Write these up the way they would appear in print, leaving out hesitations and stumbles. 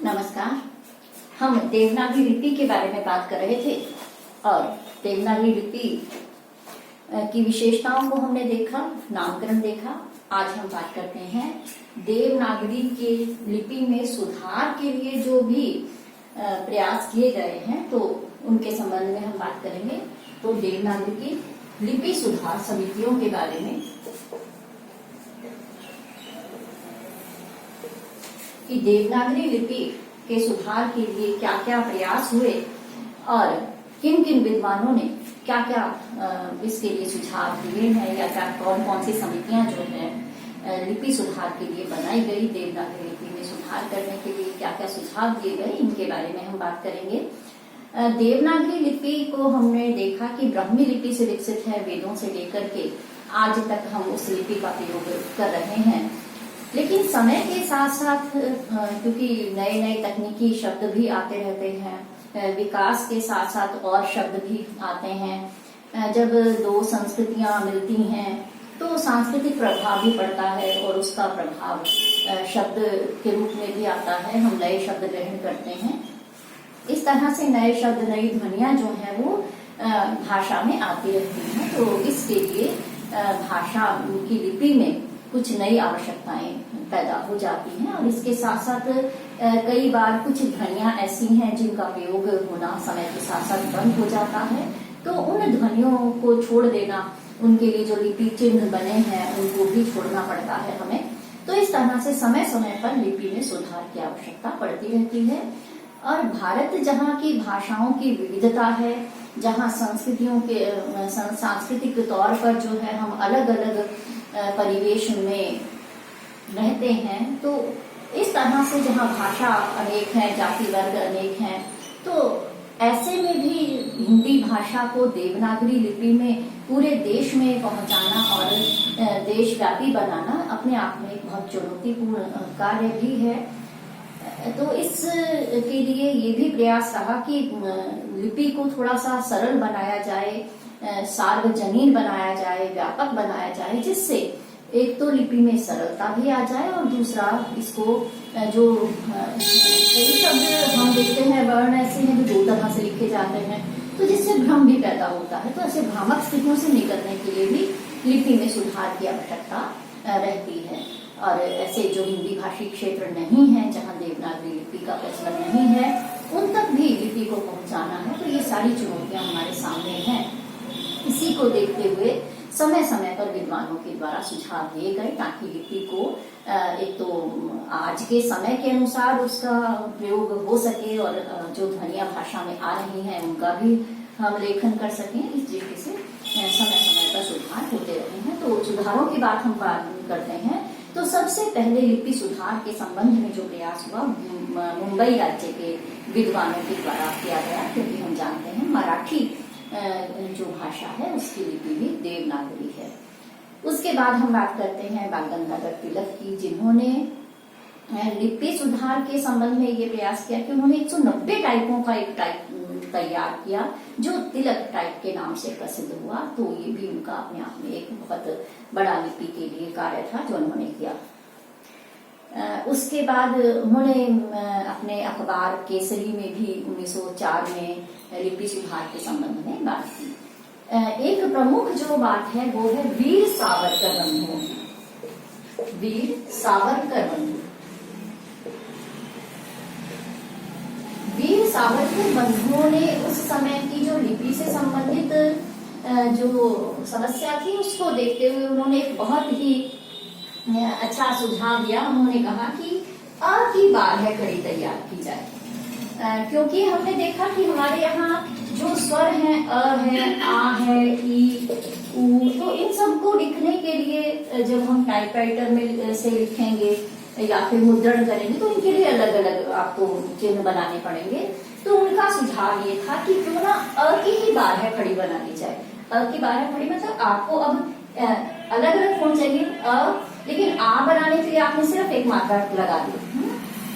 नमस्कार। हम देवनागरी लिपि के बारे में बात कर रहे थे और देवनागरी लिपि की विशेषताओं को हमने देखा, नामकरण देखा। आज हम बात करते हैं देवनागरी की लिपि में सुधार के लिए जो भी प्रयास किए गए हैं, तो उनके संबंध में हम बात करेंगे। तो देवनागरी की लिपि सुधार समितियों के बारे में कि देवनागरी लिपि के सुधार के लिए क्या क्या प्रयास हुए और किन किन विद्वानों ने क्या क्या इसके लिए सुझाव दिए हैं, या क्या कौन कौन सी समितियां जो है लिपि सुधार के लिए बनाई गई, देवनागरी लिपि में सुधार करने के लिए क्या क्या सुझाव दिए गए, इनके बारे में हम बात करेंगे। देवनागरी लिपि को हमने देखा कि ब्राह्मी लिपि से विकसित है, वेदों से लेकर के आज तक हम उस लिपि का प्रयोग कर रहे हैं। लेकिन समय के साथ साथ क्योंकि नए नए तकनीकी शब्द भी आते रहते हैं, विकास के साथ साथ और शब्द भी आते हैं। जब दो संस्कृतियां मिलती हैं तो सांस्कृतिक प्रभाव भी पड़ता है और उसका प्रभाव शब्द के रूप में भी आता है। हम नए शब्द ग्रहण करते हैं। इस तरह से नए शब्द, नई ध्वनियां जो है वो भाषा में आती रहती हैं। तो इसके लिए भाषा की लिपि में कुछ नई आवश्यकताएं पैदा हो जाती हैं और इसके साथ साथ कई बार कुछ ध्वनियां ऐसी हैं जिनका प्रयोग होना समय के साथ साथ बंद हो जाता है। तो उन ध्वनियों को छोड़ देना, उनके लिए जो लिपि चिन्ह बने हैं उनको भी छोड़ना पड़ता है हमें। तो इस तरह से समय समय पर लिपि में सुधार की आवश्यकता पड़ती रहती है। और भारत जहाँ की भाषाओं की विविधता है, जहाँ संस्कृतियों के सांस्कृतिक तौर पर जो है हम अलग अलग परिवेश में रहते हैं, तो इस तरह से जहाँ भाषा अनेक है, जाति वर्ग अनेक हैं, तो ऐसे में भी हिंदी भाषा को देवनागरी लिपि में पूरे देश में पहुंचाना और देशव्यापी बनाना अपने आप में एक बहुत चुनौतीपूर्ण कार्य भी है। तो इसके लिए ये भी प्रयास रहा कि लिपि को थोड़ा सा सरल बनाया जाए, सार्वजनीन बनाया जाए, व्यापक बनाया जाए, जिससे एक तो लिपि में सरलता भी आ जाए और दूसरा इसको जो कई शब्द हम देखते हैं वर्ण ऐसे हैं जो दो तरह से लिखे जाते हैं, तो जिससे भ्रम भी पैदा होता है। तो ऐसे भ्रामक स्थितियों से निकलने के लिए भी लिपि में सुधार की आवश्यकता रहती है। और ऐसे जो हिंदी भाषी क्षेत्र नहीं है, जहाँ देवनागरी लिपि का प्रचलन नहीं है, उन तक भी लिपि को पहुंचाना है। तो ये सारी चुनौतियां हमारे सामने हैं। इसी को देखते हुए समय समय पर विद्वानों के द्वारा सुझाव दिए गए ताकि लिपि को एक तो आज के समय के अनुसार उसका प्रयोग हो सके और जो ध्वनियां भाषा में आ रही हैं उनका भी हम लेखन कर सकें। इस दृष्टि से समय समय पर सुधार होते रहे हैं। तो सुधारों की बात हम बात करते हैं। तो सबसे पहले लिपि सुधार के संबंध में जो प्रयास हुआ मुंबई राज्य के विद्वानों के द्वारा किया गया, क्योंकि हम जानते हैं मराठी जो भाषा है उसकी लिपि भी देवनागरी है। उसके बाद हम बात करते हैं बाल गंगाधर तिलक की, जिन्होंने लिपि सुधार के संबंध में ये प्रयास किया कि उन्होंने 190 टाइपों का एक टाइप तैयार किया जो तिलक टाइप के नाम से प्रसिद्ध हुआ। तो ये भी उनका अपने आप में एक बहुत बड़ा लिपि के लिए कार्य था जो उन्होंने किया। उसके बाद उन्होंने अपने अखबार केसरी में भी 1904 में लिपि सुधार के संबंध में बात की। एक प्रमुख जो बात है वो है वीर सावरकर बंधुओं की। वीर सावरकर बंधु, वीर सावरकर बंधुओं ने उस समय की जो लिपि से संबंधित जो समस्या थी उसको देखते हुए उन्होंने एक बहुत ही अच्छा सुझाव दिया। उन्होंने कहा कि अ की बार है खड़ी तैयार की जाए, क्योंकि हमने देखा कि हमारे यहाँ जो स्वर हैं अ है, आ है, ई, उ, तो इन सबको लिखने के लिए जब हम टाइपराइटर में से लिखेंगे या फिर मुद्रण करेंगे तो इनके लिए अलग अलग आपको चिन्ह बनाने पड़ेंगे। तो उनका सुझाव ये था कि क्यों ना अ की ही बार है खड़ी बनानी जाए। अ की बार है खड़ी मतलब आपको अब अलग अलग फोन चाहिए लेकिन आ बनाने के लिए आपने सिर्फ एक मात्रा लगा दी।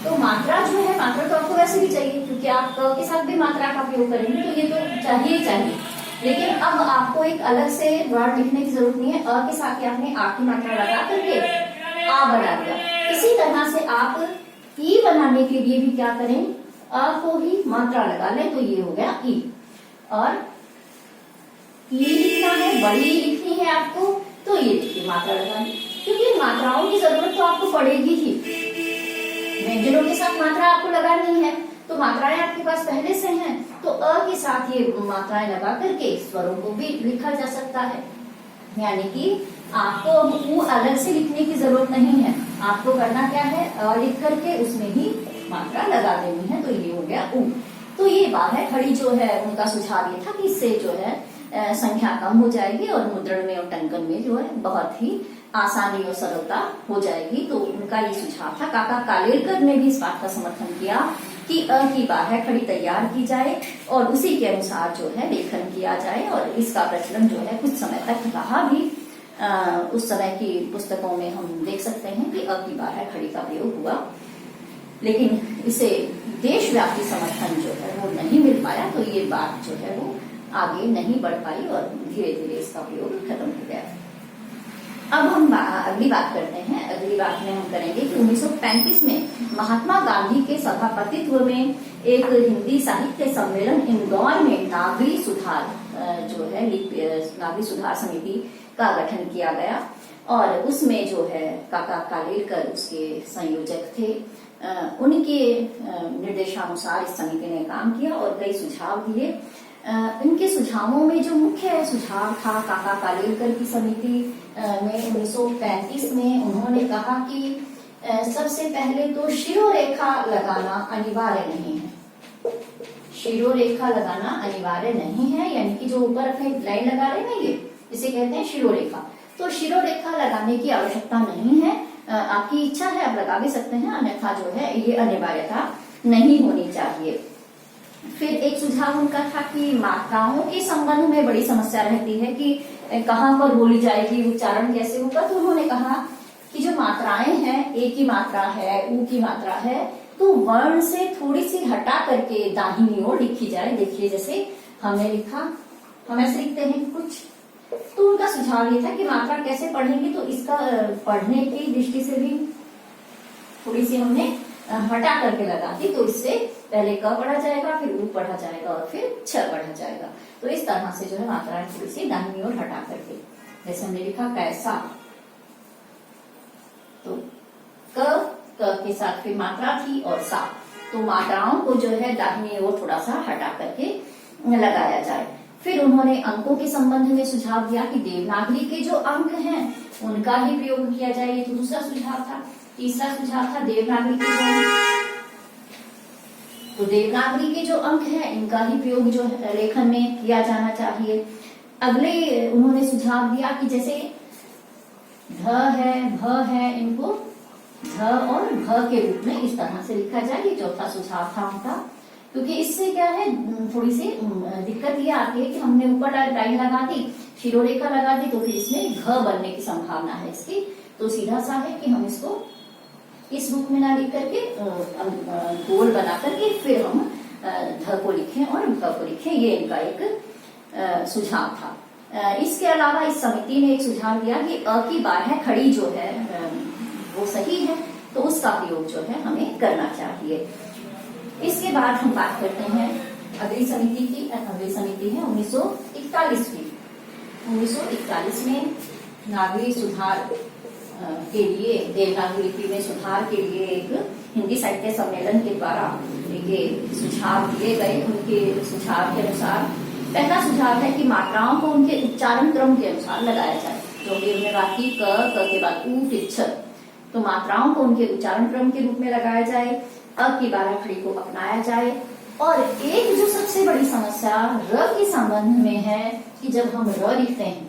तो मात्रा जो है, मात्रा तो आपको वैसे भी चाहिए क्योंकि आप क के साथ भी मात्रा का प्रयोग करेंगे, तो ये तो चाहिए ही चाहिए। लेकिन अब आपको एक अलग से वर्ड लिखने की जरूरत नहीं है। अ के साथ आपने आ की मात्रा लगा करके आ बना दिया। इसी तरह से आप ई बनाने के लिए भी क्या करें, अ को ही मात्रा लगा लें, तो ये हो गया ई। और ई लिखना है, बड़ी ई लिखनी है आपको, तो ये देखिए मात्रा लगा लें, क्योंकि मात्राओं की जरूरत तो आपको पड़ेगी ही। व्यंजनों के साथ मात्रा आपको लगानी है, तो मात्राएं आपके पास पहले से हैं, तो अ के साथ ये मात्राएं लगा करके स्वरों को भी लिखा जा सकता है। यानी कि आपको ऊ अलग से लिखने की जरूरत नहीं है, आपको करना क्या है, अ लिख करके उसमें ही मात्रा लगा देनी है, तो ये हो गया ऊ। तो ये बाह्य खड़ी जो है उनका सुझाव ये था कि इससे जो है संख्या कम हो जाएगी और मुद्रण में और टंकन में जो है बहुत ही आसानी और सरलता हो जाएगी। तो उनका ये सुझाव था। काका कालेलकर ने भी इस बात का समर्थन किया कि अ की बाह्य खड़ी तैयार की जाए और उसी के अनुसार जो है लेखन किया जाए, और इसका प्रचलन जो है कुछ समय तक रहा भी। उस समय की पुस्तकों में हम देख सकते हैं कि अ की बाह्य खड़ी का प्रयोग हुआ, लेकिन इसे देशव्यापी समर्थन जो है वो नहीं मिल पाया, तो ये बात जो है वो आगे नहीं बढ़ पाई और धीरे धीरे इसका प्रयोग खत्म हो गया। अब हम अगली बात करते हैं। अगली बात में हम करेंगे कि 1935 में महात्मा गांधी के सभापतित्व में एक हिंदी साहित्य सम्मेलन इंदौर में नागरी सुधार जो है नागरी सुधार समिति का गठन किया गया, और उसमें जो है काका कालेलकर उसके संयोजक थे। उनके निर्देशानुसार इस समिति ने काम किया और कई सुझाव दिए। इनके सुझावों में जो मुख्य सुझाव था काका कालेलकर की समिति में 1935 में उन्होंने कहा कि सबसे पहले तो शिरोरेखा लगाना अनिवार्य नहीं है। शिरोरेखा लगाना अनिवार्य नहीं है, यानी कि जो ऊपर अपने लाइन लगा रहे हैं ना, ये इसे कहते हैं शिरोरेखा। तो शिरोरेखा लगाने की आवश्यकता नहीं है, आपकी इच्छा है आप लगा भी सकते हैं, अन्यथा जो है ये अनिवार्यता नहीं होनी चाहिए। फिर एक सुझाव उनका था कि मात्राओं के संबंध में बड़ी समस्या रहती है कि कहाँ पर बोली जाएगी, उच्चारण कैसे होगा। तो उन्होंने कहा कि जो मात्राएं हैं, ए की मात्रा है, ऊ की मात्रा है, तो वर्ण से थोड़ी सी हटा करके दाहिनी ओर लिखी जाए। देखिए जैसे हमने लिखा, हम ऐसे लिखते हैं कुछ, तो उनका सुझाव ये था कि मात्रा कैसे पढ़ेंगे, तो इसका पढ़ने की दृष्टि से भी थोड़ी सी हमने हटा करके लगा दी, तो इससे पहले क पढ़ा जाएगा, फिर ऊ पढ़ा जाएगा और फिर छ पढ़ा जाएगा। तो इस तरह से जो है मात्राएं थोड़ी सी दाहिनी ओर हटा करके, जैसे हमने लिखा कैसा, तो क के साथ फिर मात्रा थी और सा, तो मात्राओं को जो है दाहिनी ओर थोड़ा सा हटा करके लगाया जाए। फिर उन्होंने अंकों के संबंध में सुझाव दिया कि देवनागरी के जो अंक हैं उनका ही प्रयोग किया जाए, ये तो दूसरा सुझाव था। तीसरा सुझाव था देवनागरी के तो देवनागरी के जो अंक हैं इनका ही प्रयोग जो है लेखन में किया जाना चाहिए। अगले उन्होंने सुझाव दिया कि जैसे ध है, भ है, इनको ध और भ के रूप में इस तरह से लिखा जाए। ये चौथा सुझाव था उनका, क्योंकि इससे क्या है थोड़ी सी दिक्कत ये आती है कि हमने ऊपर लाइन लगा दी, शिरोरेखा लगा दी, तो फिर इसमें घ बनने की संभावना है इसकी। तो सीधा सा है कि हम इसको इस रूप में ना लिख करके गोल बना करके फिर हम ध को लिखें और भ को लिखें, ये इनका एक सुझाव था। इसके अलावा इस समिति ने एक सुझाव दिया कि अ की बाह्य खड़ी जो है वो सही है, तो उसका प्रयोग जो है हमें करना चाहिए। इसके बाद हम बात करते हैं अगली समिति की। अगली समिति है 1941 की। 1941 में नागरी सुधार के लिए, देवनागरी लिपि में सुधार के लिए एक हिंदी साहित्य सम्मेलन के द्वारा ये सुझाव दिए गए। उनके सुझाव के अनुसार पहला सुझाव है कि मात्राओं को उनके उच्चारण क्रम के अनुसार लगाया जाए। जो भी हमने बात की क के बाद ऊ फिर छ, तो मात्राओं को उनके उच्चारण क्रम के रूप में लगाया जाए। अ की बाह्य खड़ी को अपनाया जाए। और एक जो सबसे बड़ी समस्या र के संबंध में है कि जब हम र लिखते हैं,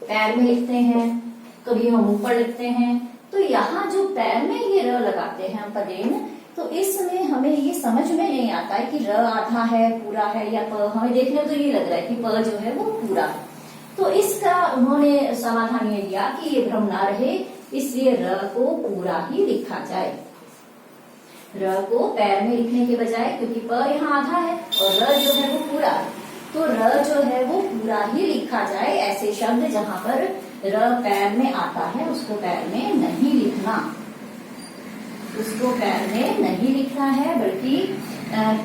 पैर में लिखते हैं, कभी हम ऊपर लिखते हैं, तो यहाँ जो पैर में ये र लगाते हैं हम पदेन, तो इसमें हमें ये समझ में नहीं आता है कि र आधा है, पूरा है, या प। हमें देखने तो ये लग रहा है कि प जो है वो पूरा है। तो इसका उन्होंने समाधान ये दिया कि ये भ्रम ना रहे, इसलिए र को पूरा ही लिखा जाए। र को पैर में लिखने के बजाय, क्योंकि प यहाँ आधा है और र जो है वो पूरा है, तो र जो है वो पूरा ही लिखा जाए। ऐसे शब्द जहाँ पर र पैर में आता है उसको पैर में नहीं लिखना। उसको पैर में नहीं लिखना है, बल्कि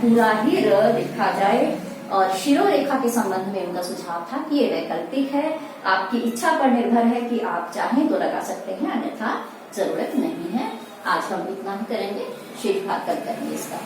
पूरा ही र लिखा जाए। और शिरोरेखा के संबंध में उनका सुझाव था कि ये वैकल्पिक है, आपकी इच्छा पर निर्भर है कि आप चाहें तो लगा सकते हैं, अन्यथा जरूरत नहीं है। आज हम इतना ही करेंगे, शेष भाग कल करेंगे इसका।